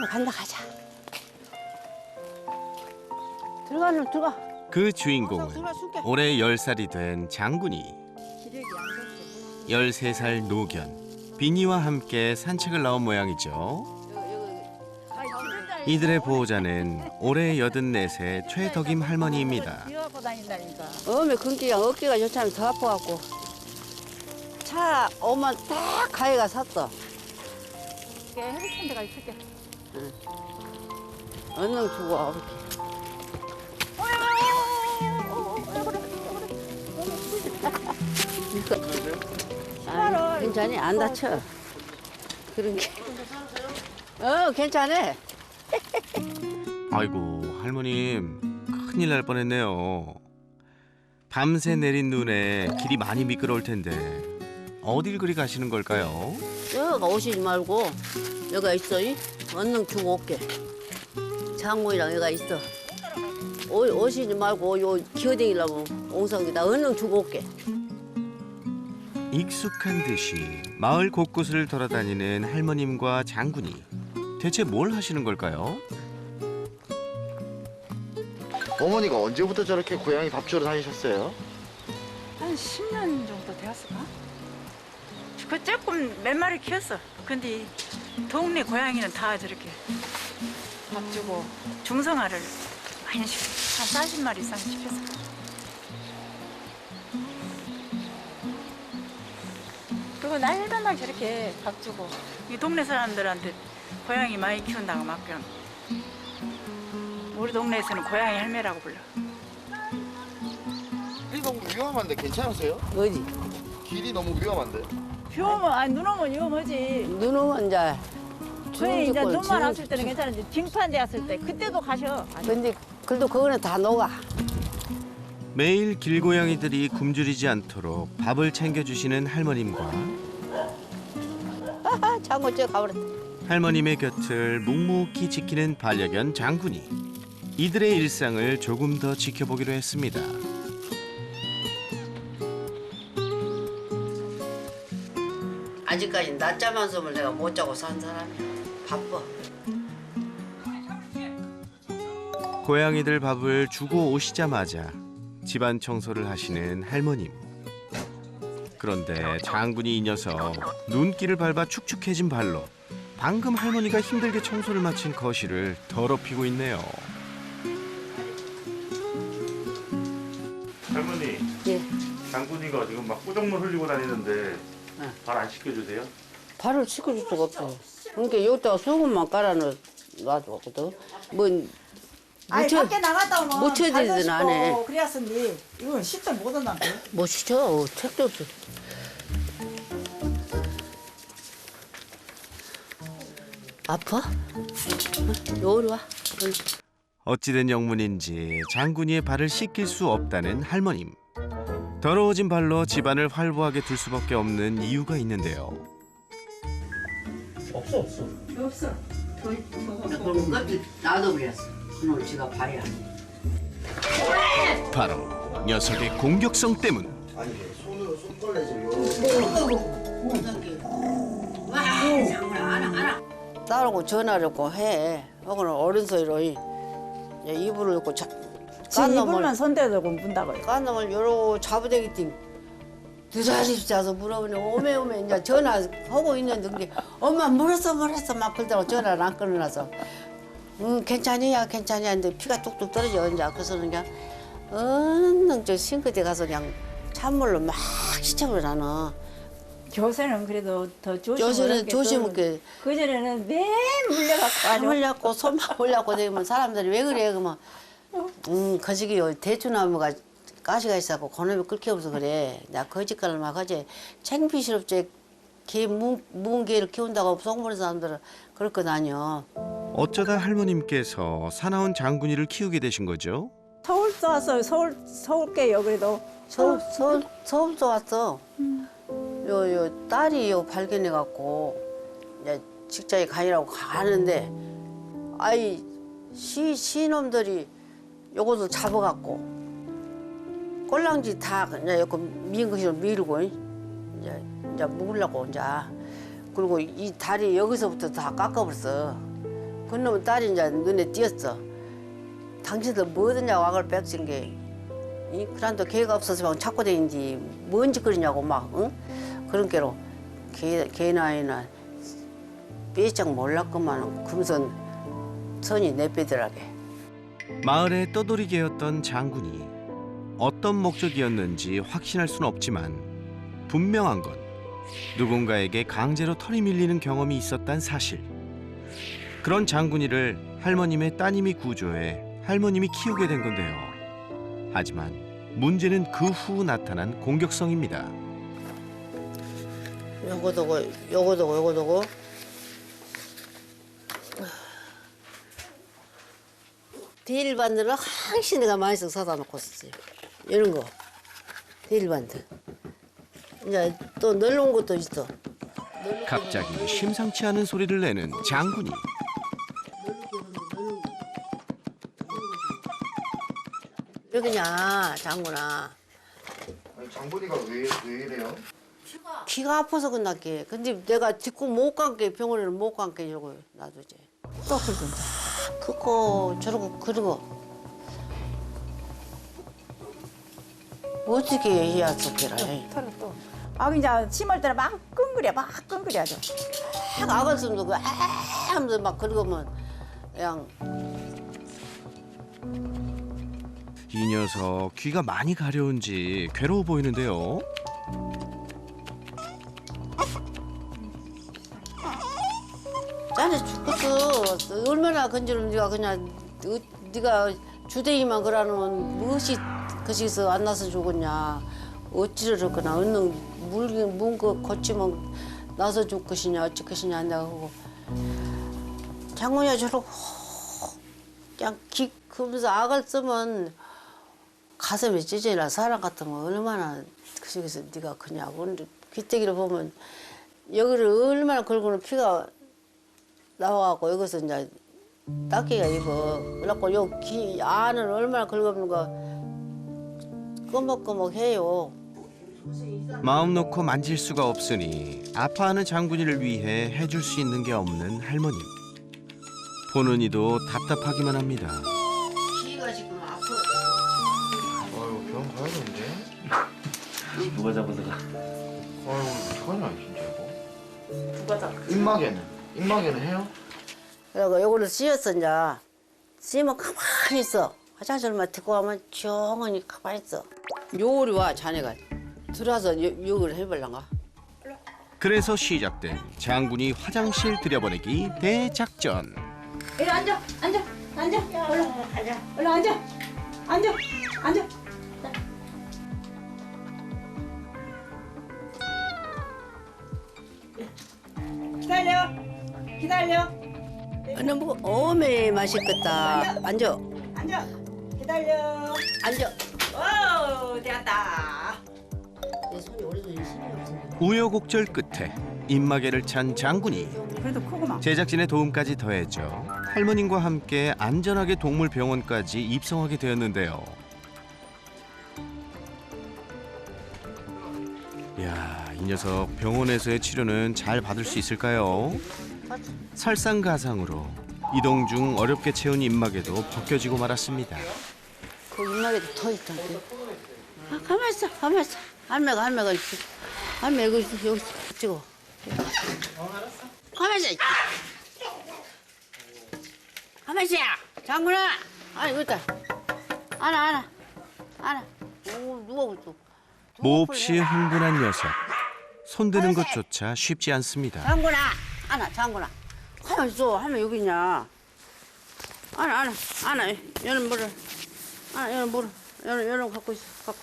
간다 가자. 들어가. 그 주인공은 올해 10살이 된 장군이. 13살 노견, 비니와 함께 산책을 나온 모양이죠. 이들의 보호자는 올해 84세 최덕임 할머니입니다. 어메 근기가 어깨가 여차하면 더 아파갖고 차 오면 딱 가해가 샀어. 해비친 데가 있을게. 얼른 주고 와 이렇게. 아, 괜찮니? 안 다쳐. 그런 게. 괜찮아. 아이고, 할머님 큰일 날 뻔했네요. 밤새 내린 눈에 길이 많이 미끄러울 텐데 어딜 그리 가시는 걸까요? 여가 오시지 말고 여가 있어. 얼른 주고 올게. 장모이랑 여가 있어. 오시지 말고 요 기어다니려면 옹성이다. 얼른 주고 올게. 익숙한 듯이 마을 곳곳을 돌아다니는 할머님과 장군이 대체 뭘 하시는 걸까요? 어머니가 언제부터 저렇게 고양이 밥 주러 다니셨어요? 한 10년 정도 되었을까? 그 조금 몇 마리 키웠어. 근데 동네 고양이는 다 저렇게 밥 주고 중성화를 많이 시켰어. 한 40마리 이상 시켰어. 그리고 날마다 저렇게 밥 주고 이 동네 사람들한테 고양이 많이 키운다고 막 그냥 우리 동네에서는 고양이 할매라고 불러. 길이 너무 위험한데 괜찮으세요? 어디? 길이 너무 위험한데? 비 오면 눈 오면 위험하지. 눈 오면 이제 저희 이제 주는 눈만 왔을 때는 괜찮은데 빙판대 왔을 때 그때도 가셔. 근데 그래도 그거는 다 녹아. 매일 길고양이들이 굶주리지 않도록 밥을 챙겨주시는 할머님과 장고 저 가버렸다. 할머님의 곁을 묵묵히 지키는 반려견 장군이 이들의 일상을 조금 더 지켜보기로 했습니다. 아직까지 낮잠 한숨을 내가 못 자고 산 사람이야. 바빠. 고양이들 밥을 주고 오시자마자 집안 청소를 하시는 할머님. 그런데 장군이 이 녀석 눈길을 밟아 축축해진 발로 방금 할머니가 힘들게 청소를 마친 거실을 더럽히고 있네요. 할머니, 예. 장군이가 지금 막 꾸정물 흘리고 다니는데 발 안 씻겨주세요? 발을 씻어줄 수가 없어. 그러니까 여기다가 소금만 깔아 놔두거든. 뭐 아니 밖에 나갔다 오면 묻혀지진 않아. 그랬었니 이건 씻도 못 한다. 뭐 씻어? 책도 없어. 아파? 요리 와. 어찌된 영문인지 장군이의 발을 씻길 수 없다는 할머님. 더러워진 발로 집안을 활보하게 둘 수밖에 없는 이유가 있는데요. 없어. 그럼 껍질 놔둬버렸어. 그놈 지가 봐야. 바로 녀석의 공격성 때문. 아니 손으로 손걸레 좀 와, 장물 알아. 따르고 전화를 했고 해. 혹은 어른 소리로 이불을 넣고 지금 이불만 손대고 문다고요. 깐 놈을 요러 잡아대기 두자리자서 물어보니 오메 이제 전화하고 있는데 그게 엄마 물었어 막 그러다가 전화를 안 끊어놔서 괜찮냐 근데 피가 뚝뚝 떨어져 이제 그래서는 그냥 얼른 저 싱크대 가서 그냥 찬물로 막 씻어버려 나는. 요새는 그래도 더 요새는 조심하게. 그전에는 맨 물려갖고 아주 물렸고 손만 물렸고 되면 사람들이 왜 그래 그러면 거시기요 대추나무가 가시가 있어갖고 그놈이 끓여서 그래. 나 거짓말을 막 하지. 창피스럽지. 개 묵은 개를 키운다고 속모르는 사람들은 그럴 거 아니여. 어쩌다 할머님께서 사나운 장군이를 키우게 되신 거죠? 서울도 왔어요. 서울게요. 그래도 서울도 왔어. 요 딸이 요 발견해갖고 이제 직장에 가니라고 가는데 아이 시놈들이 요것을 잡아갖고 꼴랑지 다 이제 여기 미인 것으로 밀고 이제 묵으려고 이제 그리고 이 다리 여기서부터 다 깎아버렸어. 그놈은 딸이 이제 눈에 띄었어. 당신들 뭐든냐고 악을 빽친 게. 그란도 개가 없어서 막 찾고 다니지 뭔 짓거리냐고 막 응? 그런 게로 개 나이나 삐짝 몰랐구만 금선 선이 내빼더라게. 마을의 떠돌이개였던 장군이 어떤 목적이었는지 확신할 수는 없지만 분명한 건 누군가에게 강제로 털이 밀리는 경험이 있었단 사실. 그런 장군이를 할머님의 따님이 구조해 할머님이 키우게 된 건데요. 하지만 문제는 그 후 나타난 공격성입니다. 요거도고. 데일반들은 항상 내가 많이 사다 놓고 있었어요. 이런 거. 데일반들. 이제 또 널놓은 것도 있어. 갑자기 심상치 않은 소리를 내는 장군이. 여기냐, 장군아. 아니, 장군이가 왜 이래요? 귀가 아파서 끝났게. 근데 내가 뒷고 못 간게 병원에를 못 간게 이러고 놔두지. 또 그러던데. 그거 저러고 그러고. 어떻게 해야 좋게라. 털어 또. 아 이제 심을 때는 막 끙그려야죠. 막 아갔으면 그 하면서 막 그러고면 그냥 이 녀석 귀가 많이 가려운지 괴로워 보이는데요. 짜네 죽겠어. 얼마나 건지는 네가 그냥 네가 주대기만 그러는 무엇이 그시서 안 나서 죽었냐. 어찌르거나 얼른 문거 고치면 나서 죽 것이냐 어찌 것이냐 한다고 하고 장군이야 저러고 그냥 기 그러면서 악을 쓰면 가슴이 찢어지나 사람 같으면 얼마나 그시기서 네가 그냐고. 근데 귀때기를 보면 여기를 얼마나 긁고는 피가 나와갖고 여기서 이제 딱기가 입어. 그래갖고 요 귀 안을 얼마나 긁었는가 꺼먹꺼먹해요. 마음 놓고 만질 수가 없으니 아파하는 장군이를 위해 해줄 수 있는 게 없는 할머님. 보는 이도 답답하기만 합니다. 귀가 지금 아파. 아유 병원 가야겠는데? 누가 잡아서 가? 아유 어떡하냐 진짜 이거. 누가 다 입마개는 해요? 그래서 요거를 씌었어 이제. 씌면 가만히 있어. 화장실만 듣고 가면 조용히 가만히 있어. 요리 와 자네가 들어와서 욕을 해볼란가? 그래서 시작된 장군이 화장실 들여보내기 대작전. 이리 앉아. 얼른 앉아. 기다려. 그는 뭐 어메 맛있겠다. 앉아. 기다려. 앉아. 오, 됐다. 내 손이 오래전에 힘이 없어. 우여곡절 끝에 입마개를 찬 장군이 그래도 크구만. 제작진의 도움까지 더해져 할머님과 함께 안전하게 동물병원까지 입성하게 되었는데요. 이야, 이 녀석 병원에서의 치료는 잘 받을 수 있을까요? 설상가상으로 이동 중 어렵게 채운 입마개도 벗겨지고 말았습니다. 그 입마개도 더 있던데. 아, 가만 있어. 할매가 할매 이거 여기 찍어. 가만 있어. 가만 있어. 장군아. 아 이거 있다. 안아. 오 누가 그랬어? 몹시 흥분한 녀석. 손대는 것조차 쉽지 않습니다. 장군아. 장군아. 가만 있어. 할매 여기 있냐? 안아. 얘는 물어. 얘는 물어. 얘는 갖고 있어.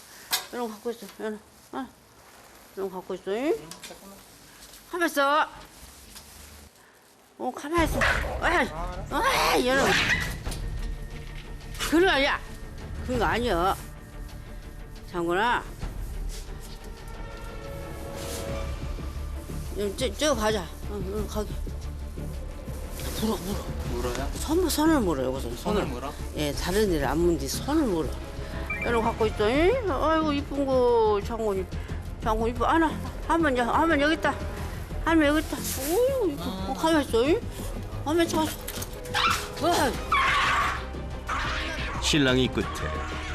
얘는 갖고 있어. 얘는 갖고 있어. 응? 가만 있어. 가만 있어. 얘는. 그래, 야. 그거 아니야. 장군아. 저 가자. 가게. 물어요? 손을 물어, 여기서. 손을 물어? 예, 다른 데를 안 문지 손을 물어. 얘는 갖고 있어. 응? 아이고, 이쁜 거, 장군 이뻐. 하면 여기 있다. 할매 여기 있다. 오유, 이뻐. 가만 있어. 응? 할매 잡았어. 신랑이 끝에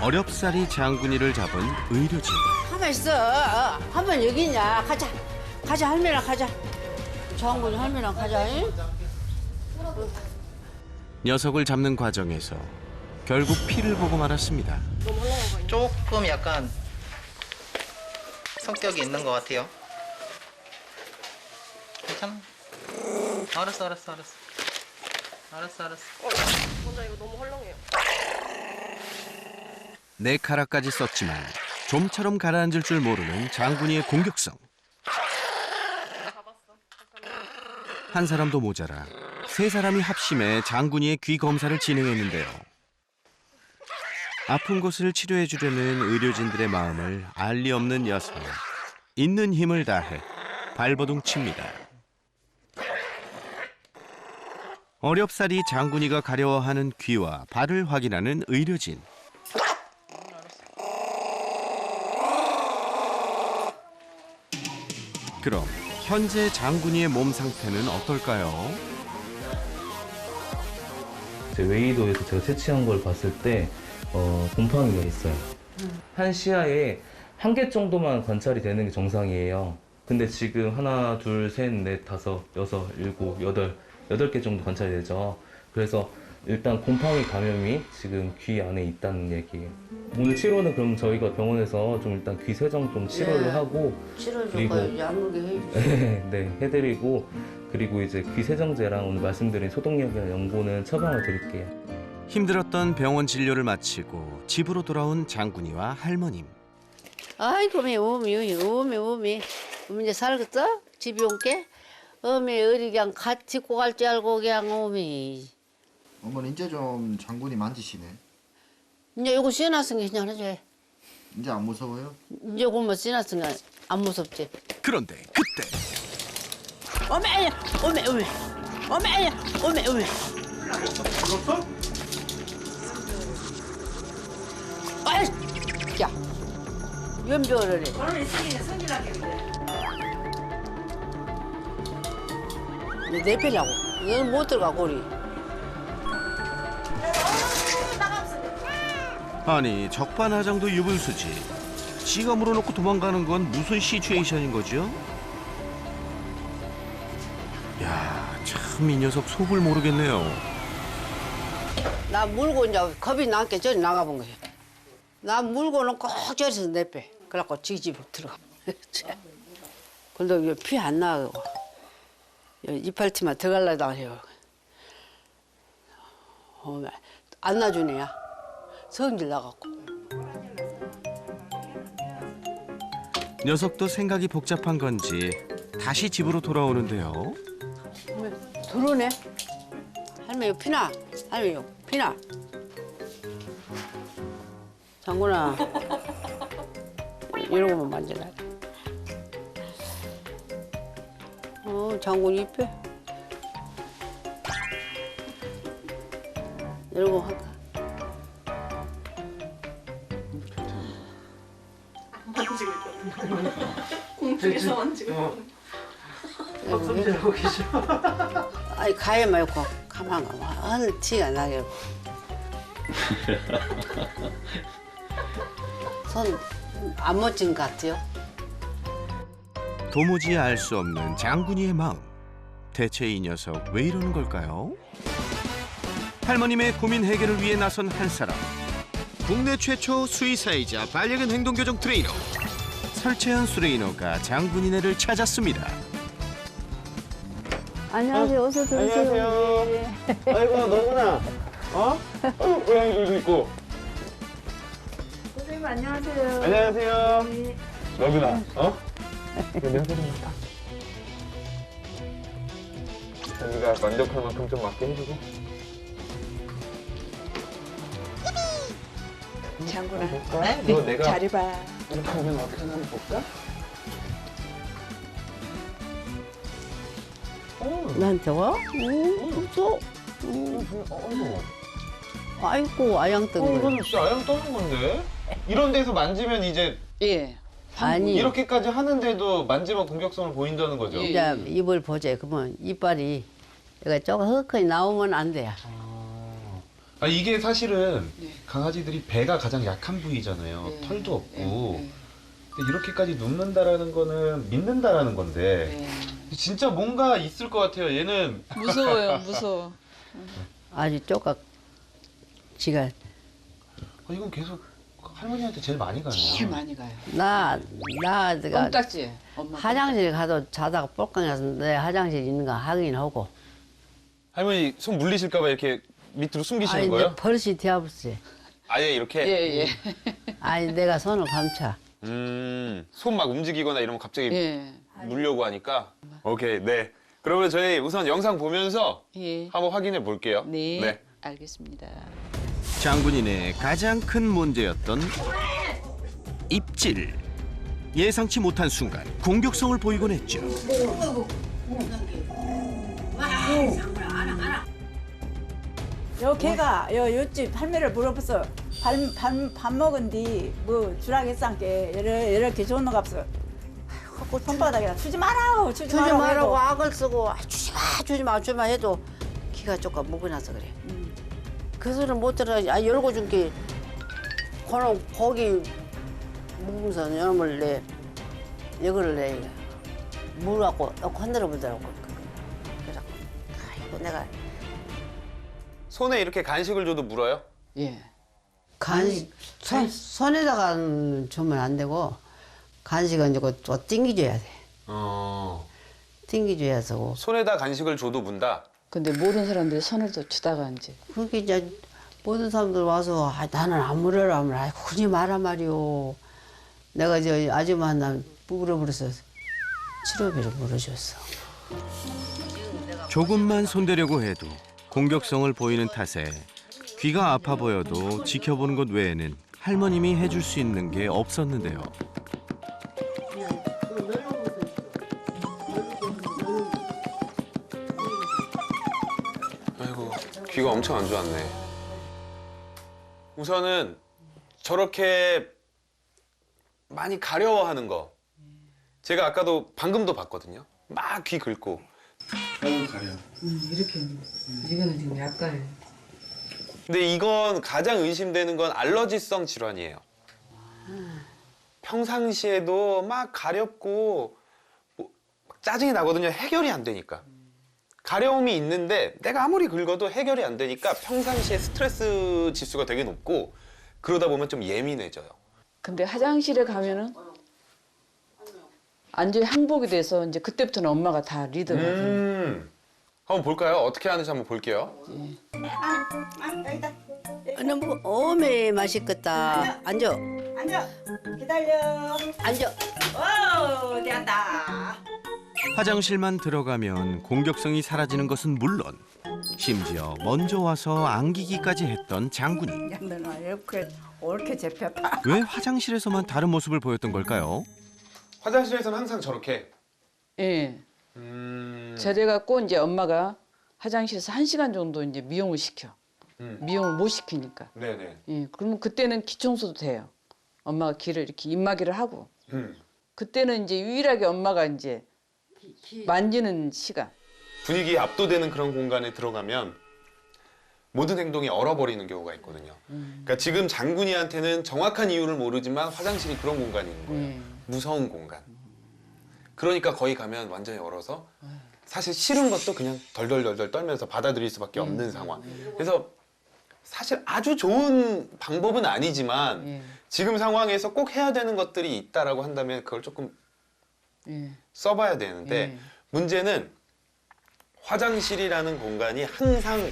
어렵사리 장군이를 잡은 의료진. 가만 있어. 한번 여기 있냐. 가자. 가자 할매랑 가자. 장군이 할매랑 가자. 잉? 녀석을 잡는 과정에서 결국 피를 보고 말았습니다. 조금 약간 성격이 있는 것 같아요. 괜찮아. 알았어. 네 카라까지 썼지만 좀처럼 가라앉을 줄 모르는 장군이의 공격성. 한 사람도 모자라 세 사람이 합심해 장군이의 귀 검사를 진행했는데요. 아픈 곳을 치료해 주려는 의료진들의 마음을 알 리 없는 녀석. 있는 힘을 다해 발버둥 칩니다. 어렵사리 장군이가 가려워하는 귀와 발을 확인하는 의료진. 그럼 현재 장군이의 몸 상태는 어떨까요? 웨이도에서 제가 채취한 걸 봤을 때 곰팡이가 있어요. 한 시야에 1개 정도만 관찰이 되는 게 정상이에요. 근데 지금 하나, 둘, 셋, 넷, 다섯, 여섯, 일곱, 여덟 개 정도 관찰이 되죠. 그래서 일단 곰팡이 감염이 지금 귀 안에 있다는 얘기예요. 오늘 치료는 그럼 저희가 병원에서 좀 일단 귀 세정 좀 치료를 네. 하고 치료 좀 그리고 약물게 해주세요. 네, 해드리고 그리고 이제 귀 세정제랑 오늘 말씀드린 소독약이랑 연고는 처방을 드릴게요. 힘들었던 병원 진료를 마치고 집으로 돌아온 장군이와 할머님. 아이고 어미 이제 살겠어? 집에 온게? 어미 어디 그냥 같이 고 갈 줄 알고 그냥 어미. 어머니 이제 좀 장군이 만지시네. 이제 요거 씌워놨으니까 그냥 해줘. 이제 안 무서워요? 이제 그거 씌워놨으니까 안 무섭지. 그런데 그때 어미 아이 야 연별을 해. 저는 있으니 성질나게 그래. 내 빼려고. 너는 못 들어가 고리. 아니 적반하장도 유분수지. 지가 물어놓고 도망가는 건 무슨 시츄에이션인 거죠? 야, 참 이 녀석 속을 모르겠네요. 나 물고 이제 겁이 나게 저리 나가본 거야. 나 물고는 꼭 저리서 내빼. 그래갖고 지 집에 들어가. 근데 피 안 나고 이빨티만 들어갈라다 해요. 안 놔주네야. 성질 나갖고. 녀석도 생각이 복잡한 건지 다시 집으로 돌아오는데요. 들어오네. 할머니 이거 피나. 할머니 이거 피나. 장군아. 이런 거만 만져라. 장군이 이뻐. 이런 거 할까? 공중에서 만지고. 손질하고 계셔. 아니 가해 말고 가만 어느 티가 나게. 손 안 멋진 것 같아요. 도무지 알 수 없는 장군이의 마음. 대체 이 녀석 왜 이러는 걸까요? 할머님의 고민 해결을 위해 나선 한 사람. 국내 최초 수의사이자 반려견 행동교정 트레이너 설채연 트레이너가 장군이네를 찾았습니다. 안녕하세요. 어서 들어오세요. 안녕하세요. 아이고 너구나. 고양이들도 있고. 선생님 안녕하세요. 안녕하세요. 너구나. 안녕하세요. 자기가 만족할 만큼 좀 맞게 해주고. 장군아. 볼까? 너 내가 잘 봐. 이렇게 하면 어떻게 하나 볼까? 나한테 와? 없어. 아이고 아양뜬 거. 이거는 진짜 아양 떠는 건데? 이런 데서 만지면 이제 예. 아니 이렇게까지 하는데도 만지면 공격성을 보인다는 거죠? 이제 입을 보재. 그러면 이빨이 이거 조금 헉하니 나오면 안 돼요. 아, 이게 사실은 강아지들이 배가 가장 약한 부위잖아요. 털도 없고. 근데 이렇게까지 눕는다라는 거는 믿는다라는 건데 진짜 뭔가 있을 것 같아요. 얘는 무서워요, 무서워. 아주 조금 지가 이건 계속 할머니한테 제일 많이 가네요. 제일 많이 가요. 내가 껌딱지. 엄마. 화장실 가도 자다가 볼깡 나서 내 화장실 있는 거 확인하고. 할머니 손 물리실까 봐 이렇게 밑으로 숨기시는 아니 거예요? 내 버릇이 되어버렸지. 아예 이렇게? 예. 아니 내가 손을 감춰. 손 막 움직이거나 이러면 갑자기 예. 물려고 하니까. 오케이, 네. 그러면 저희 우선 영상 보면서 예. 한번 확인해 볼게요. 네. 알겠습니다. 장군인의 가장 큰 문제였던 입질. 예상치 못한 순간 공격성을 보이곤 했죠. 요 개가 요집 할매를 물어봤어. 밥 먹은 뒤 뭐 주라겠상께 이렇게 좋은 거 없어. 아이고 손바닥에다 주지 마라. 주지 말라고 악을 쓰고 주지 마 해도 기가 조금 묵어나서 그래. 그 소리를 못 들어. 열고 준게 그놈 고기 묵으면서 여름을 내 이거를 내 물 갖고 건드려 보더라고. 그래갖고 아이고 내가 손에 이렇게 간식을 줘도 물어요? 예. 간식 손에다가 주면 안 되고 간식은 이거 또 띵기줘야 돼. 띵기줘야 되고. 손에다 간식을 줘도 문다? 근데 모르는 사람들이 손을 더 주다가 이제. 그렇게 이제 모든 사람들 와서 나는 안 물어라 하면 아이고 그러지 마라 말이오. 내가 저 아줌마 하나 물어버려서 치료비를 물어줬어. 조금만 손대려고 해도 공격성을 보이는 탓에 귀가 아파 보여도 지켜보는 것 외에는 할머님이 해줄 수 있는 게 없었는데요. 아이고, 귀가 엄청 안 좋았네. 우선은 저렇게 많이 가려워하는 거. 제가 아까도 방금도 봤거든요. 막 귀 긁고. 이렇게. 이거는 지금 약간. 근데 이건 가장 의심되는 건 알러지성 질환이에요. 평상시에도 막 가렵고 막 짜증이 나거든요. 해결이 안 되니까. 가려움이 있는데 내가 아무리 긁어도 해결이 안 되니까 평상시에 스트레스 지수가 되게 높고 그러다 보면 좀 예민해져요. 근데 화장실에 가면은 완전히 항복이 돼서 이제 그때부터는 엄마가 다 리더가 돼요. 한번 볼까요? 어떻게 하는지 한번 볼게요. 너무 오메 맛있겠다. 앉아. 앉아. 기다려. 앉아. 오, 됐다. 화장실만 들어가면 공격성이 사라지는 것은 물론 심지어 먼저 와서 안기기까지 했던 장군이. 너는 이렇게 잡혔다. 왜 화장실에서만 다른 모습을 보였던 걸까요? 화장실에서는 항상 저렇게. 예. 저래갖고 이제 엄마가 화장실에서 1시간 정도 이제 미용을 시켜. 미용을 못 시키니까. 네네. 예. 그러면 그때는 기청소도 돼요. 엄마가 귀를 이렇게 입마개를 하고. 그때는 이제 유일하게 엄마가 이제 만지는 시간. 분위기에 압도되는 그런 공간에 들어가면 모든 행동이 얼어버리는 경우가 있거든요. 그러니까 지금 장군이한테는 정확한 이유를 모르지만 화장실이 그런 공간인 거예요. 무서운 공간. 그러니까 거기 가면 완전히 얼어서 사실 싫은 것도 그냥 덜덜덜덜 떨면서 받아들일 수밖에 없는 상황. 그래서 사실 아주 좋은 방법은 아니지만 지금 상황에서 꼭 해야 되는 것들이 있다라고 한다면 그걸 조금 써봐야 되는데 문제는 화장실이라는 공간이 항상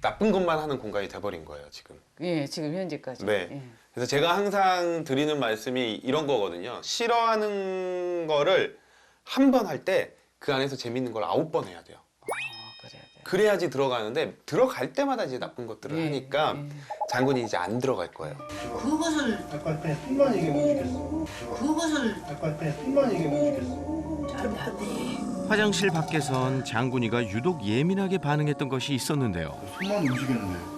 나쁜 것만 하는 공간이 돼버린 거예요, 지금. 예, 지금 현재까지. 네. 예. 그래서 제가 항상 드리는 말씀이 이런 거거든요. 싫어하는 거를 한 번 할 때 그 안에서 재밌는 걸 9번 해야 돼요. 그래야 돼. 그래야지 들어가는데 들어갈 때마다 이제 나쁜 것들을 하니까 장군이 이제 안 들어갈 거예요. 그것을 아까 그냥 숨만 얘기하면 죽겠어. 그것을 아까 그냥 숨만 얘기하면 죽겠어. 화장실 밖에선 장군이가 유독 예민하게 반응했던 것이 있었는데요. 손만 움직였는데.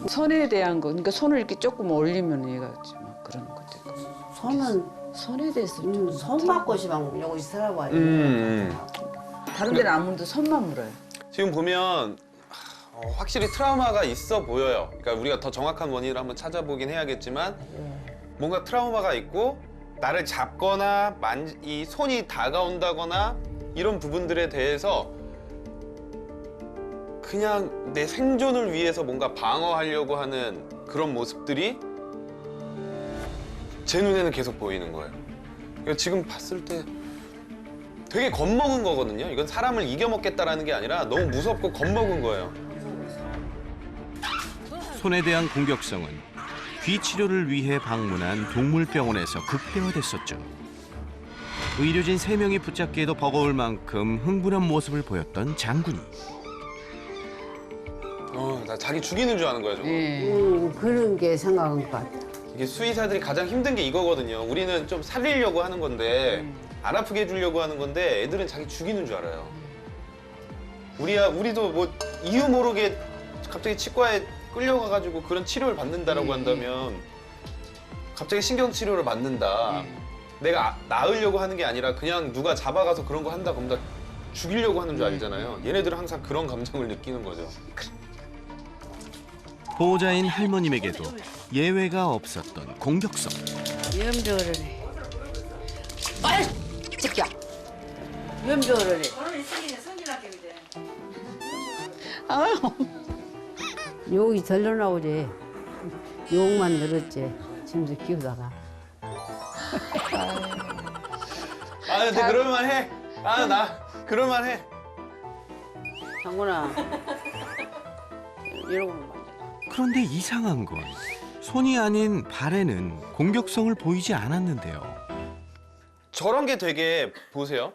손에 대한 거, 그러니까 손을 이렇게 조금 올리면 얘가 막 그런 것도 있고. 손은 손에 대해서 좀 손 맞고 싶으면 요것이 살아봐요. 다른 데는 안 물도 손만 물어요. 지금 보면 확실히 트라우마가 있어 보여요. 그러니까 우리가 더 정확한 원인을 한번 찾아보긴 해야겠지만 뭔가 트라우마가 있고 나를 잡거나 이 손이 다가온다거나 이런 부분들에 대해서 그냥 내 생존을 위해서 뭔가 방어하려고 하는 그런 모습들이 제 눈에는 계속 보이는 거예요. 그러니까 지금 봤을 때 되게 겁먹은 거거든요. 이건 사람을 이겨먹겠다라는 게 아니라 너무 무섭고 겁먹은 거예요. 손에 대한 공격성은 귀 치료를 위해 방문한 동물병원에서 극대화됐었죠. 의료진 3명이 붙잡기에도 버거울 만큼 흥분한 모습을 보였던 장군이. 나 자기 죽이는 줄 아는 거야, 저거. 그런 게 생각한 것 같아. 이게 수의사들이 가장 힘든 게 이거거든요. 우리는 좀 살리려고 하는 건데 안 아프게 해주려고 하는 건데 애들은 자기 죽이는 줄 알아요. 우리도 뭐 이유 모르게 갑자기 치과에 끌려가가지고 그런 치료를 받는다라고 한다면 갑자기 신경치료를 받는다. 내가 나으려고 하는 게 아니라 그냥 누가 잡아가서 그런 거 한다 그럼 다 죽이려고 하는 줄 알잖아요. 얘네들은 항상 그런 감정을 느끼는 거죠. 보호자인 할머님에게도 예외가 없었던 공격성. 염조를 해. 아이, 새끼야. 염조를 해. 아유. 욕이 절로 나오지. 욕만 들었지. 짐승 키우다가. 근데 그럴만해. 나 그럴만해. 장군아. 이러고 봐. 그런데 이상한 건 손이 아닌 발에는 공격성을 보이지 않았는데요. 저런 게 되게 보세요.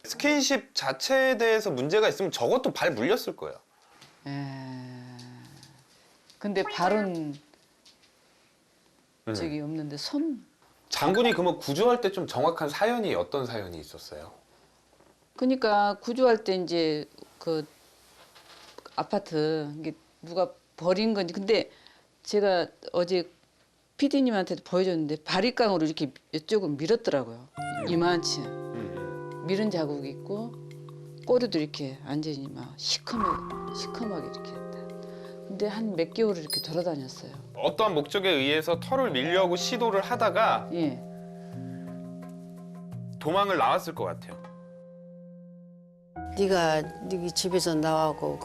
스킨십 자체에 대해서 문제가 있으면 저것도 발 물렸을 거예요. 근데 발은 저기 없는데 손. 장군이 그러면 구조할 때 좀 정확한 사연이 어떤 사연이 있었어요? 그러니까 구조할 때 이제 그 아파트 이게 누가 버린 건지. 근데 제가 어제 PD님한테도 보여줬는데 바리깡으로 이렇게 이쪽은 밀었더라고요. 이만치 밀은 자국이 있고 꼬리도 이렇게 완전히 막 시커멓게 이렇게 했다. 근데 한 몇 개월을 이렇게 돌아다녔어요. 어떠한 목적에 의해서 털을 밀려고 시도를 하다가 도망을 나왔을 것 같아요. 네가 네 집에서 나와고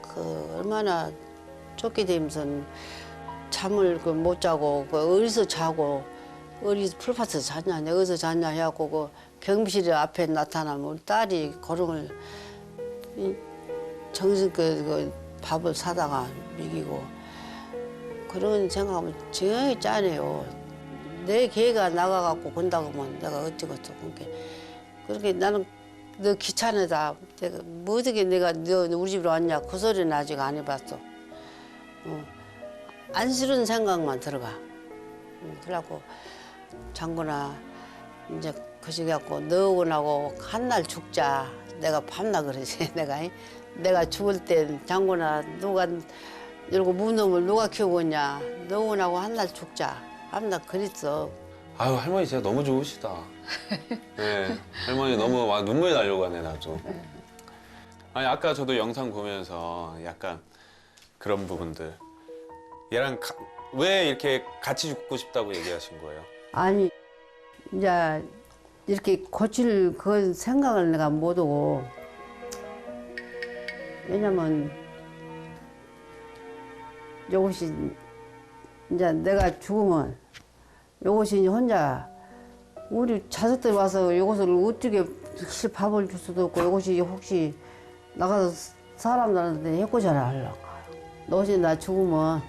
그 얼마나 쫓기다니면서 잠을 못 자고 어디서 자고 어디 풀밭에서 잤냐 내가 어디서 잤냐 해갖고 그 경비실 앞에 나타나면 우리 딸이 고름을 정신껏 밥을 사다가 먹이고 그런 생각하면 정말 짠해요. 내 개가 나가갖고 건다고 하면 내가 어쩌겠어. 그렇게 나는 너 귀찮으다. 내가 뭐 어떻게 내가 너 우리 집으로 왔냐 그 소리는 아직 안 해봤어. 안쓰러운 생각만 들어가. 그래갖고 장군아 이제 거시기갖고 너하고 한날 죽자. 내가 밤나 그러지. 내가 죽을 땐 장군아 누가 이러고 무놈을 누가 키우고 있냐. 너하고 한날 죽자. 밤나 그랬어. 아유 할머니 진짜 너무 좋으시다. 네, 할머니 너무 막 눈물이 나려고 하네 나도. 아니 아까 저도 영상 보면서 약간 그런 부분들. 얘랑 왜 이렇게 같이 죽고 싶다고 얘기하신 거예요? 아니 이제 이렇게 고칠 그 생각을 내가 못 하고 왜냐면 요것이 이제 내가 죽으면 요것이 혼자 우리 자식들 와서 요것을 어떻게 밥을 줄 수도 없고 요것이 혹시 나가서 사람들한테 해코지를 하려고 너시 나 죽으면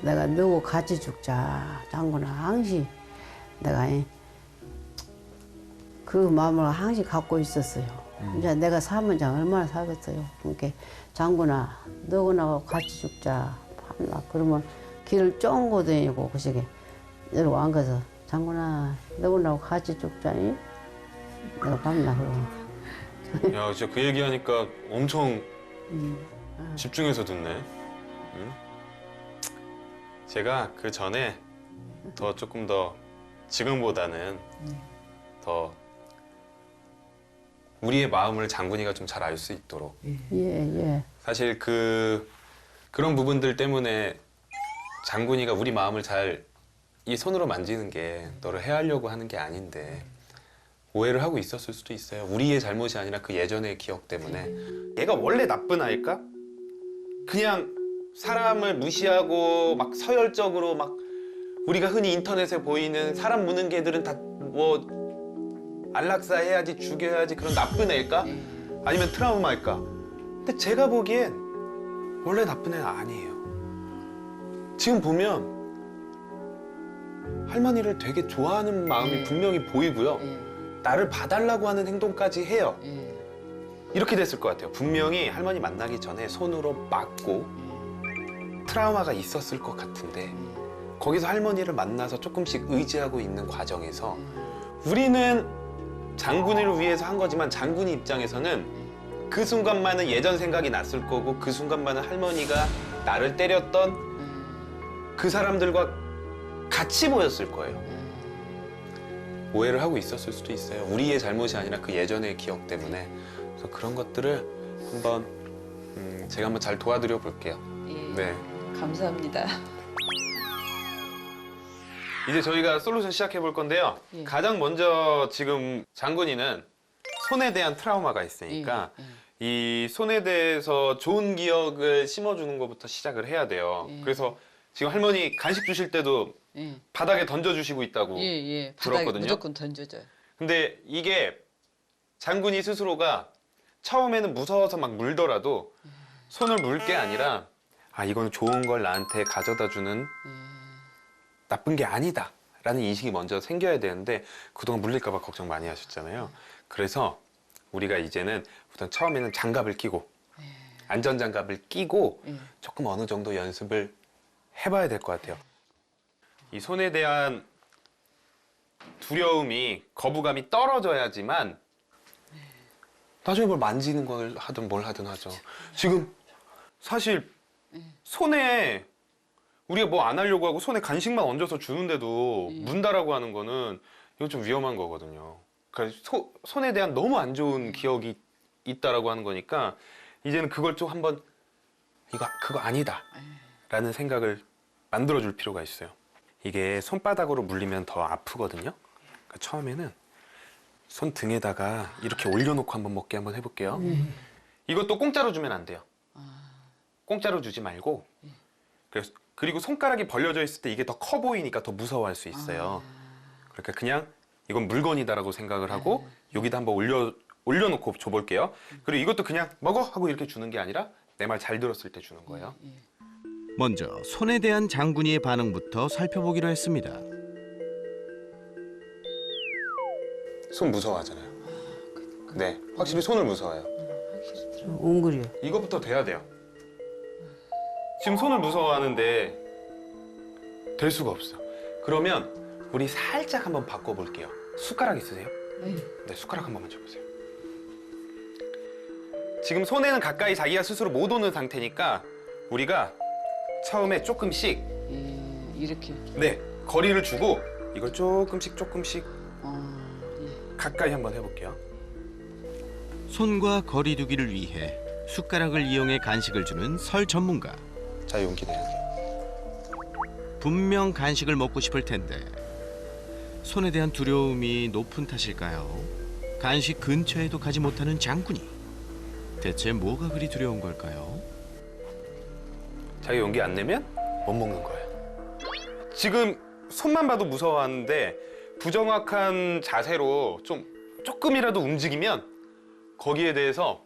내가 너하고 같이 죽자 장군아 항시 내가 그 마음을 항시 갖고 있었어요. 이제 내가 사면장 얼마나 살겠어요. 그러니까 장군아 너하고 나하고 같이 죽자 밤나 그러면 길을 쫑고 다니고 그 시기에 이러고 앉아서 장군아 너하고 나하고 같이 죽자 내가 밤나 그러고 야 진짜 그 얘기하니까 엄청 집중해서 듣네. 응? 제가 그 전에 조금 더 지금보다는 더 우리의 마음을 장군이가 좀 잘 알 수 있도록. 예. 사실 그런 부분들 때문에 장군이가 우리 마음을 잘 이 손으로 만지는 게 너를 해하려고 하는 게 아닌데 오해를 하고 있었을 수도 있어요. 우리의 잘못이 아니라 그 예전의 기억 때문에. 얘가 원래 나쁜 아이일까? 그냥 사람을 무시하고 막 서열적으로 막 우리가 흔히 인터넷에 보이는 사람 무는 개들은 다 뭐 안락사 해야지 죽여야지 그런 나쁜 애일까? 아니면 트라우마일까? 근데 제가 보기엔 원래 나쁜 애는 아니에요. 지금 보면 할머니를 되게 좋아하는 마음이 분명히 보이고요. 나를 봐달라고 하는 행동까지 해요. 이렇게 됐을 것 같아요. 분명히 할머니 만나기 전에 손으로 맞고 트라우마가 있었을 것 같은데 거기서 할머니를 만나서 조금씩 의지하고 있는 과정에서 우리는 장군이를 위해서 한 거지만 장군이 입장에서는 그 순간만은 예전 생각이 났을 거고 그 순간만은 할머니가 나를 때렸던 그 사람들과 같이 보였을 거예요. 오해를 하고 있었을 수도 있어요. 우리의 잘못이 아니라 그 예전의 기억 때문에. 그래서 그런 것들을 한번 제가 한번 잘 도와드려 볼게요. 네. 감사합니다. 이제 저희가 솔루션 시작해 볼 건데요. 가장 먼저 지금 장군이는 손에 대한 트라우마가 있으니까 이 손에 대해서 좋은 기억을 심어주는 것부터 시작을 해야 돼요. 그래서 지금 할머니 간식 주실 때도 바닥에 던져주시고 있다고 바닥에 들었거든요. 무조건 던져줘요. 근데 이게 장군이 스스로가 처음에는 무서워서 막 물더라도 손을 물 게 아니라 아 이건 좋은 걸 나한테 가져다 주는 나쁜 게 아니다 라는 인식이 먼저 생겨야 되는데 그동안 물릴까 봐 걱정 많이 하셨잖아요. 그래서 우리가 이제는 우선 처음에는 장갑을 끼고 안전장갑을 끼고 조금 어느 정도 연습을 해봐야 될 것 같아요. 이 손에 대한 두려움이 거부감이 떨어져야지만 나중에 뭘 만지는 걸 하든 뭘 하든 하죠. 지금 사실 손에 우리가 뭐 안 하려고 하고 손에 간식만 얹어서 주는데도 문다라고 하는 거는 이건 좀 위험한 거거든요. 그러니까 손에 대한 너무 안 좋은 기억이 있다라고 하는 거니까 이제는 그걸 좀 한번 그거 아니다 라는 생각을 만들어줄 필요가 있어요. 이게 손바닥으로 물리면 더 아프거든요. 그러니까 처음에는 손등에다가 이렇게 올려놓고 한번 먹게 한번 해볼게요. 이것도 공짜로 주면 안 돼요. 공짜로 주지 말고 그리고 손가락이 벌려져 있을 때 이게 더 커 보이니까 더 무서워할 수 있어요. 그러니까 그냥 이건 물건이다라고 생각을 하고 여기다 한번 올려놓고 줘볼게요. 그리고 이것도 그냥 먹어 하고 이렇게 주는 게 아니라 내 말 잘 들었을 때 주는 거예요. 먼저 손에 대한 장군이의 반응부터 살펴보기로 했습니다. 손 무서워하잖아요. 네, 확실히 손을 무서워해요. 웅그려. 이것부터 돼야 돼요. 지금 손을 무서워하는데 될 수가 없어. 그러면 우리 살짝 한번 바꿔볼게요. 숟가락 있으세요? 네, 숟가락 한 번만 줘보세요. 지금 손에는 가까이 자기가 스스로 못 오는 상태니까 우리가 처음에 조금씩 이렇게 네, 거리를 주고 이걸 조금씩 가까이 한번 해볼게요. 손과 거리 두기를 위해 숟가락을 이용해 간식을 주는 설 전문가. 자, 용기 내야 돼요. 분명 간식을 먹고 싶을 텐데 손에 대한 두려움이 높은 탓일까요? 간식 근처에도 가지 못하는 장군이. 대체 뭐가 그리 두려운 걸까요? 자기 용기 안 내면 못 먹는 거예요. 지금 손만 봐도 무서워하는데 부정확한 자세로 조금이라도 움직이면 거기에 대해서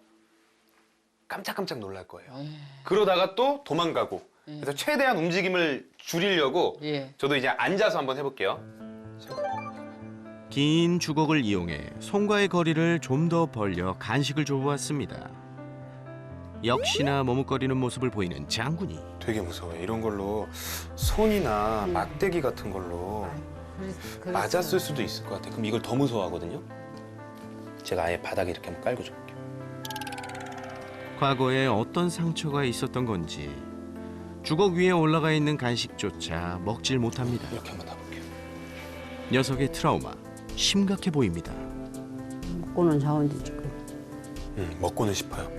깜짝깜짝 놀랄 거예요. 그러다가 또 도망가고. 그래서 최대한 움직임을 줄이려고 저도 이제 앉아서 한번 해볼게요. 긴 주걱을 이용해 손과의 거리를 좀 더 벌려 간식을 줘보았습니다. 역시나 머뭇거리는 모습을 보이는 장군이. 되게 무서워요. 이런 걸로 손이나 막대기 같은 걸로 맞았을 수도 있을 것 같아요. 그럼 이걸 더 무서워하거든요. 제가 아예 바닥에 이렇게 한번 깔고 줘볼게요. 과거에 어떤 상처가 있었던 건지 주걱 위에 올라가 있는 간식조차 먹질 못합니다. 이렇게 한번 놔볼게요. 녀석의 트라우마 심각해 보입니다. 먹고는 자원지 지금. 먹고는 싶어요.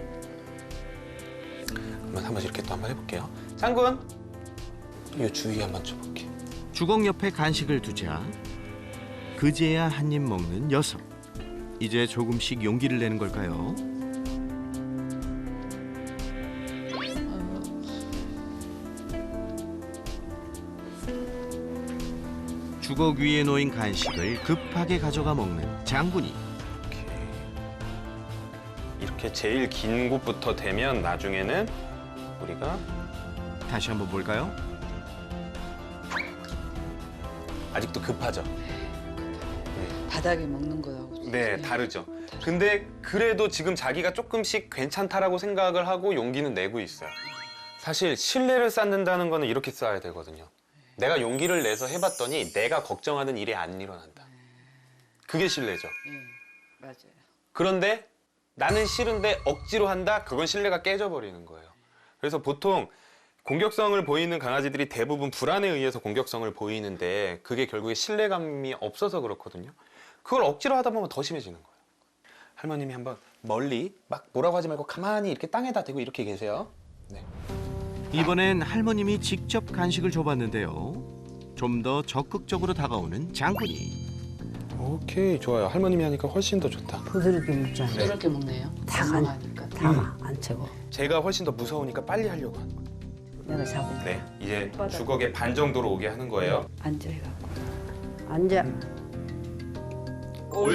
그러면 한번 이렇게 또 한번 해볼게요. 장군, 이 주위에 한번 줘볼게. 주걱 옆에 간식을 두자 그제야 한 입 먹는 녀석. 이제 조금씩 용기를 내는 걸까요? 주걱 위에 놓인 간식을 급하게 가져가 먹는 장군이. 이렇게 제일 긴 곳부터 되면 나중에는 우리가 다시 한번 볼까요? 아직도 급하죠. 바닥에 먹는 거하고. 네, 다르죠. 근데 그래도 지금 자기가 조금씩 괜찮다라고 생각을 하고 용기는 내고 있어요. 사실 신뢰를 쌓는다는 거는 이렇게 쌓아야 되거든요. 내가 용기를 내서 해봤더니 내가 걱정하는 일이 안 일어난다. 그게 신뢰죠. 맞아요. 그런데 나는 싫은데 억지로 한다? 그건 신뢰가 깨져버리는 거예요. 그래서 보통 공격성을 보이는 강아지들이 대부분 불안에 의해서 공격성을 보이는데 그게 결국에 신뢰감이 없어서 그렇거든요. 그걸 억지로 하다 보면 더 심해지는 거예요. 할머님이 한번 멀리 막 뭐라고 하지 말고 가만히 이렇게 땅에다 대고 이렇게 계세요. 네. 이번엔 할머님이 직접 간식을 줘봤는데요. 좀 더 적극적으로 다가오는 장군이. 오케이, 좋아요. 할머님이 하니까 훨씬 더 좋다. 부드럽게 먹잖아. 부드럽게 먹네요. 다가니까 다 안 채고. 제가 훨씬 더 무서우니까 빨리 하려고 하는 거예요. 내가 잡을게. 네, 이제 주걱의 반 정도로 오게 하는 거예요. 앉아 해갖고. 앉아.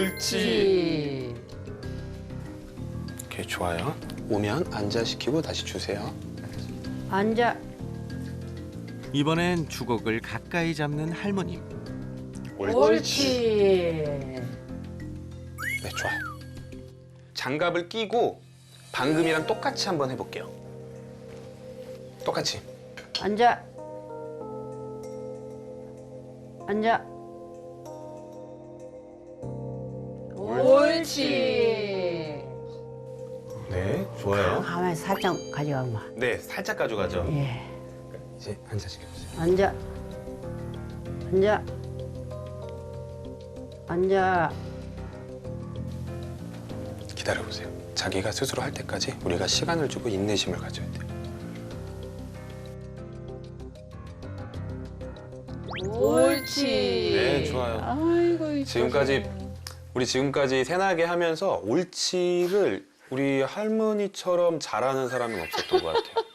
옳지. 오케이, 좋아요. 오면 앉아시키고 다시 주세요. 앉아. 이번엔 주걱을 가까이 잡는 할머님. 옳지. 네, 좋아요. 장갑을 끼고 방금이랑 똑같이 한번 해볼게요. 똑같이. 앉아. 앉아. 옳지. 네, 좋아요. 가만히 살짝 가져가마. 네, 살짝 가져가죠. 예. 이제 앉아시켜보세요. 앉아. 앉아. 앉아. 기다려보세요. 자기가 스스로 할 때까지 우리가 시간을 주고 인내심을 가져야 돼요. 옳지. 네, 좋아요. 아이고 우리 지금까지 새나게 하면서 옳지를 우리 할머니처럼 잘하는 사람은 없었던 것 같아요.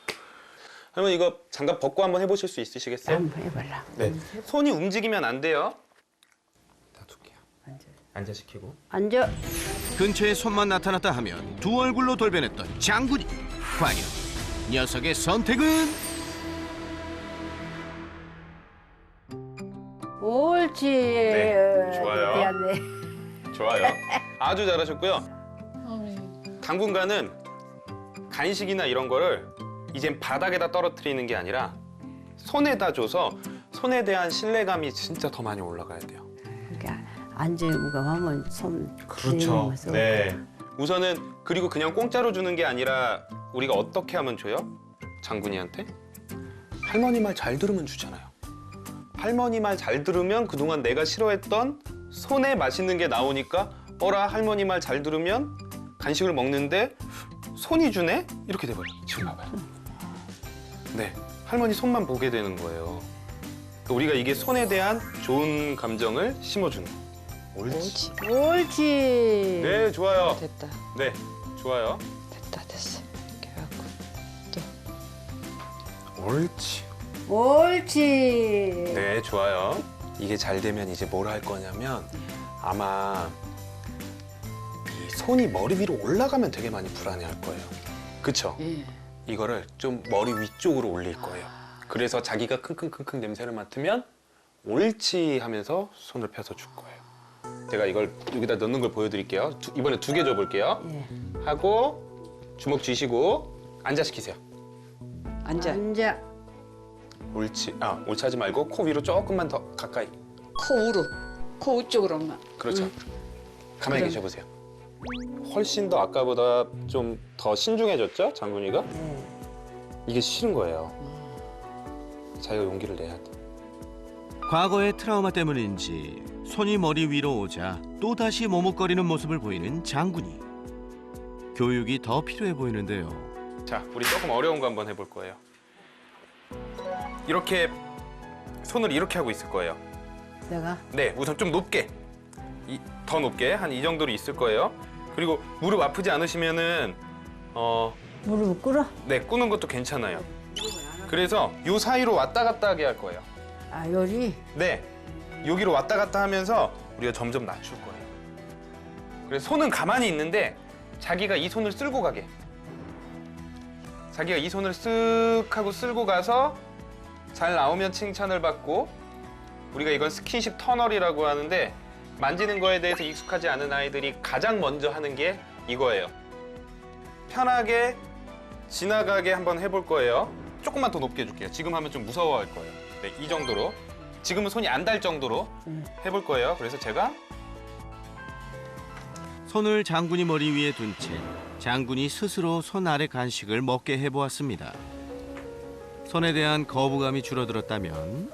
할머니 이거 장갑 벗고 한번 해보실 수 있으시겠어요? 한번 해볼라. 네. 손이 움직이면 안 돼요. 놔둘게요. 앉아시키고. 앉아. 근처에 손만 나타났다 하면 두 얼굴로 돌변했던 장군이. 과연 녀석의 선택은? 옳지. 네, 좋아요. 미안해. 좋아요. 아주 잘하셨고요. 당분간은 간식이나 이런 거를 이젠 바닥에다 떨어뜨리는 게 아니라 손에다 줘서 손에 대한 신뢰감이 진짜 더 많이 올라가야 돼요. 그러니까 앉아보고 하면 손. 그렇죠. 내리면서. 네. 우선은 그리고 그냥 공짜로 주는 게 아니라 우리가 어떻게 하면 줘요? 장군이한테? 할머니 말 잘 들으면 주잖아요. 할머니 말 잘 들으면 그동안 내가 싫어했던 손에 맛있는 게 나오니까 어라 할머니 말 잘 들으면 간식을 먹는데 손이 주네? 이렇게 돼버려. 지금 봐봐요. 네, 할머니 손만 보게 되는 거예요. 그러니까 우리가 이게 손에 대한 좋은 감정을 심어주는 거예요. 옳지. 옳지. 네, 좋아요. 됐다. 네, 좋아요. 됐어. 이렇게 해갖고 또. 옳지. 옳지. 네, 좋아요. 이게 잘 되면 이제 뭘 할 거냐면 아마 이 손이 머리 위로 올라가면 되게 많이 불안해할 거예요. 그쵸? 예. 이거를 좀 머리 위쪽으로 올릴 거예요. 그래서 자기가 킁킁킁킁 냄새를 맡으면 옳지 하면서 손을 펴서 줄 거예요. 제가 이걸 여기다 넣는 걸 보여드릴게요. 이번에 2개 줘볼게요. 예. 하고 주먹 쥐시고 앉아시키세요. 앉아. 앉아. 옳지. 옳지 하지 말고 코 위로 조금만 더 가까이. 코 우로. 코 우쪽으로만. 그렇죠. 가만히 계셔보세요. 훨씬 더 아까보다 좀 더 신중해졌죠? 장군이가? 이게 싫은 거예요. 자기가 용기를 내야 돼. 과거의 트라우마 때문인지 손이 머리 위로 오자 또다시 머뭇거리는 모습을 보이는 장군이. 교육이 더 필요해 보이는데요. 자, 우리 조금 어려운 거 한번 해볼 거예요. 이렇게 손을 이렇게 하고 있을 거예요. 내가 네, 우선 좀 높게, 더 높게 한 이 정도로 있을 거예요. 그리고 무릎 아프지 않으시면은 무릎 꿇어? 네, 꾸는 것도 괜찮아요. 그래서 요 사이로 왔다 갔다 하게 할 거예요. 아 요리? 네, 여기로 왔다 갔다 하면서 우리가 점점 낮출 거예요. 그래서 손은 가만히 있는데 자기가 이 손을 쓸고 가게. 자기가 이 손을 쓱 하고 쓸고 가서 잘 나오면 칭찬을 받고, 우리가 이건 스킨십 터널이라고 하는데 만지는 거에 대해서 익숙하지 않은 아이들이 가장 먼저 하는 게 이거예요. 편하게 지나가게 한번 해볼 거예요. 조금만 더 높게 해줄게요. 지금 하면 좀 무서워할 거예요. 네, 이 정도로. 지금은 손이 안 닿을 정도로 해볼 거예요. 그래서 제가 손을 장군이 머리 위에 둔 채 장군이 스스로 손 아래 간식을 먹게 해보았습니다. 손에 대한 거부감이 줄어들었다면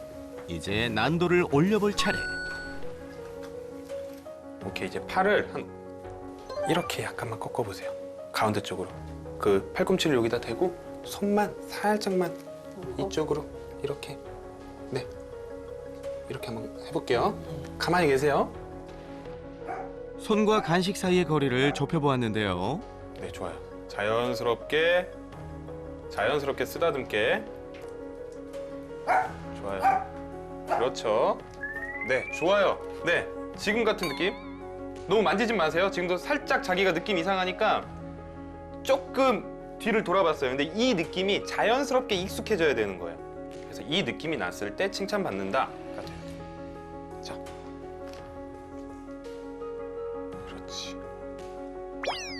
이제 난도를 올려볼 차례. 오케이, 이제 팔을 이렇게 약간만 꺾어보세요. 가운데 쪽으로. 그 팔꿈치를 여기다 대고 손만 살짝만 이쪽으로 이렇게. 네, 이렇게 한번 해볼게요. 가만히 계세요. 손과 간식 사이의 거리를 좁혀보았는데요. 네, 좋아요. 자연스럽게 쓰다듬게. 좋아요. 그렇죠. 네, 좋아요. 네, 지금 같은 느낌. 너무 만지지 마세요. 지금도 살짝 자기가 느낌 이상하니까 조금 뒤를 돌아봤어요. 근데 이 느낌이 자연스럽게 익숙해져야 되는 거예요. 그래서 이 느낌이 났을 때 칭찬받는다. 자, 그렇지.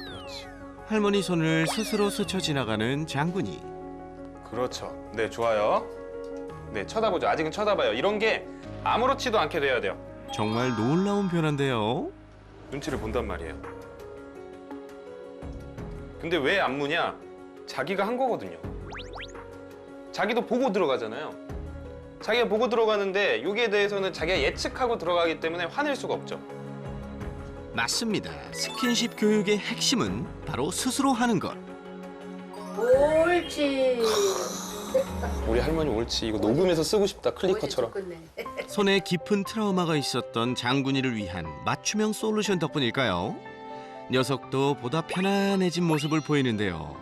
그렇지. 할머니 손을 스스로 스쳐 지나가는 장군이. 그렇죠. 네, 좋아요. 네, 쳐다보죠. 아직은 쳐다봐요. 이런 게 아무렇지도 않게 돼야 돼요. 정말 놀라운 변화인데요. 눈치를 본단 말이에요. 근데 왜 안무냐? 자기가 한 거거든요. 자기도 보고 들어가잖아요. 자기가 보고 들어가는데 여기에 대해서는 자기가 예측하고 들어가기 때문에 화낼 수가 없죠. 맞습니다. 스킨십 교육의 핵심은 바로 스스로 하는 것. 옳지. 우리 할머니 옳지. 이거 녹음해서 쓰고 싶다. 클리커처럼. 손에 깊은 트라우마가 있었던 장군이를 위한 맞춤형 솔루션 덕분일까요? 녀석도 보다 편안해진 모습을 보이는데요.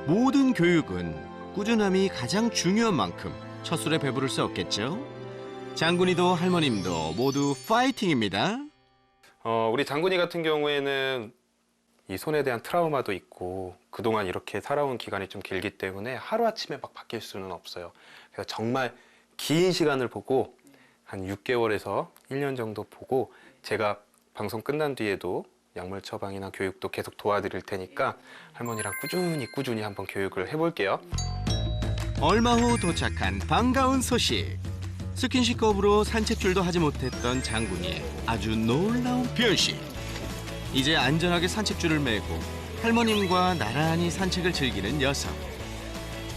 모든 교육은 꾸준함이 가장 중요한 만큼 첫 술에 배부를 수 없겠죠? 장군이도 할머님도 모두 파이팅입니다. 우리 장군이 같은 경우에는 이 손에 대한 트라우마도 있고 그동안 이렇게 살아온 기간이 좀 길기 때문에 하루아침에 막 바뀔 수는 없어요. 그래서 정말 긴 시간을 보고 한 6개월에서 1년 정도 보고 제가 방송 끝난 뒤에도 약물 처방이나 교육도 계속 도와드릴 테니까 할머니랑 꾸준히 한번 교육을 해볼게요. 얼마 후 도착한 반가운 소식. 스킨십 겁으로 산책줄도 하지 못했던 장군이의 아주 놀라운 변신. 이제 안전하게 산책줄을 메고 할머님과 나란히 산책을 즐기는 녀석.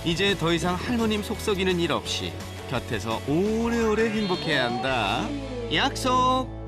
이제 더 이상 할머님 속썩이는 일 없이 곁에서 오래오래 행복해야 한다. 약속!